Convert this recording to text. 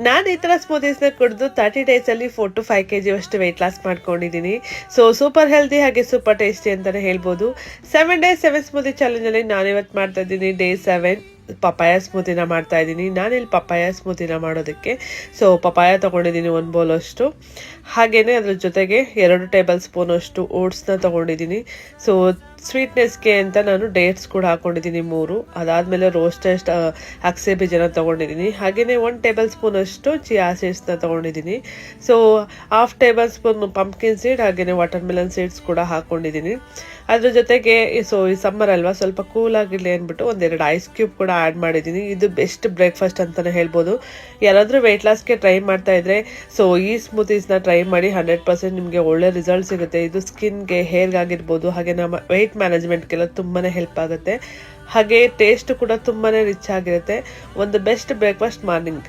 ನಾನು ಈ ಥರ ಸ್ಮೂದೀಸ್ನ ಕುಡಿದು 30 ಡೇಸಲ್ಲಿ 4 to 5 kg ಅಷ್ಟು ವೆಯ್ಟ್ ಲಾಸ್ ಮಾಡ್ಕೊಂಡಿದ್ದೀನಿ. ಸೊ ಸೂಪರ್ ಹೆಲ್ದಿ ಹಾಗೆ ಸೂಪರ್ ಟೇಸ್ಟಿ ಅಂತಲೇ ಹೇಳ್ಬೋದು. 7 days 7 ಸ್ಮೂದಿ ಚಾಲೆಂಜಲ್ಲಿ ನಾನಿವತ್ತು ಮಾಡ್ತಾ ಇದ್ದೀನಿ ಡೇ 7 ಪಪಾಯ ಸ್ಮೂತಿನ ಮಾಡ್ತಾ ಇದ್ದೀನಿ. ನಾನಿಲ್ಲಿ ಪಪಾಯ ಸ್ಮೂತಿನ ಮಾಡೋದಕ್ಕೆ ಪಪಾಯ ತೊಗೊಂಡಿದ್ದೀನಿ 1 bowl ಅಷ್ಟು. ಹಾಗೆಯೇ ಅದ್ರ ಜೊತೆಗೆ 2 ಟೇಬಲ್ ಸ್ಪೂನ್ ಅಷ್ಟು ಓಟ್ಸ್ನ ತೊಗೊಂಡಿದ್ದೀನಿ. ಸೊ ಸ್ವೀಟ್ನೆಸ್ಗೆ ಅಂತ ನಾನು ಡೇಟ್ಸ್ ಕೂಡ ಹಾಕ್ಕೊಂಡಿದ್ದೀನಿ 3. ಅದಾದಮೇಲೆ ರೋಸ್ಟೆಡ್ ಅಕ್ಸೆ ಬೀಜನ ತೊಗೊಂಡಿದ್ದೀನಿ. ಹಾಗೆಯೇ 1 ಟೇಬಲ್ ಸ್ಪೂನ್ ಅಷ್ಟು ಚಿಯಾ ಸೀಡ್ಸ್ನ ತೊಗೊಂಡಿದ್ದೀನಿ. So 1/2 table spoon pumpkin seed ಹಾಗೆಯೇ ವಾಟರ್ ಮೆಲನ್ ಸೀಡ್ಸ್ ಕೂಡ ಹಾಕ್ಕೊಂಡಿದ್ದೀನಿ. ಅದ್ರ ಜೊತೆಗೆ ಈ ಸಮ್ಮರ್ ಅಲ್ವಾ, ಸ್ವಲ್ಪ ಕೂಲ್ ಆಗಿರಲಿ ಅಂದ್ಬಿಟ್ಟು 1-2 ಐಸ್ ಕ್ಯೂಬ್ ಕೂಡ ಆ್ಯಡ್ ಮಾಡಿದ್ದೀನಿ. ಇದು ಬೆಸ್ಟ್ ಬ್ರೇಕ್ಫಾಸ್ಟ್ ಅಂತಲೇ ಹೇಳ್ಬೋದು. ಯಾರಾದರೂ ವೆಯ್ಟ್ ಲಾಸ್ಗೆ ಟ್ರೈ ಮಾಡ್ತಾ ಇದ್ರೆ ಈ ಸ್ಮೂತೀಸ್ನ ಟ್ರೈ ಮಾಡಿ. 100% ನಿಮಗೆ ಒಳ್ಳೆ ರಿಸಲ್ಟ್ ಸಿಗುತ್ತೆ. ಇದು ಸ್ಕಿನ್ಗೆ, ಹೇರ್ಗಾಗಿರ್ಬೋದು, ಹಾಗೆ ನಮ್ಮ ವೆಯ್ಟ್ ಮ್ಯಾನೇಜ್ಮೆಂಟ್ಗೆಲ್ಲ ತುಂಬಾ ಹೆಲ್ಪ್ ಆಗುತ್ತೆ. ಹಾಗೆ ಟೇಸ್ಟ್ ಕೂಡ ತುಂಬಾ ರಿಚ್ ಆಗಿರುತ್ತೆ. ಒಂದು ಬೆಸ್ಟ್ ಬ್ರೇಕ್ಫಾಸ್ಟ್ ಮಾರ್ನಿಂಗ್.